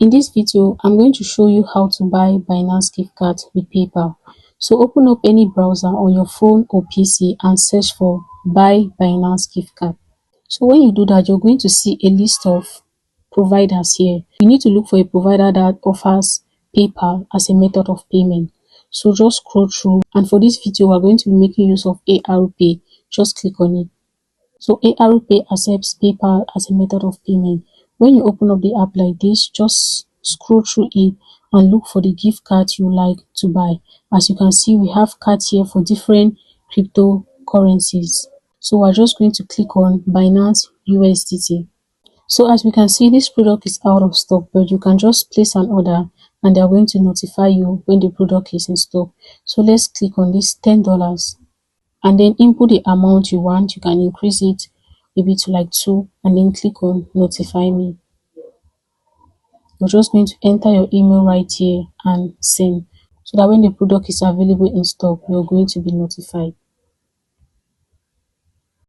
In this video, I'm going to show you how to buy Binance gift card with PayPal. So open up any browser on your phone or PC and search for buy Binance gift card. So when you do that, you're going to see a list of providers here. You need to look for a provider that offers PayPal as a method of payment. So just scroll through, and for this video, we're going to be making use of ARPay. Just click on it. So ARPay accepts PayPal as a method of payment. When you open up the app like this, just scroll through it and look for the gift card you like to buy. As you can see, we have cards here for different cryptocurrencies. So we're just going to click on Binance USDT. So as we can see, this product is out of stock, but you can just place an order and they're going to notify you when the product is in stock. So let's click on this $10 and then input the amount you want. You can increase it maybe to like 2 and then click on notify me. You're just going to enter your email right here and send, so that when the product is available in stock, you're going to be notified.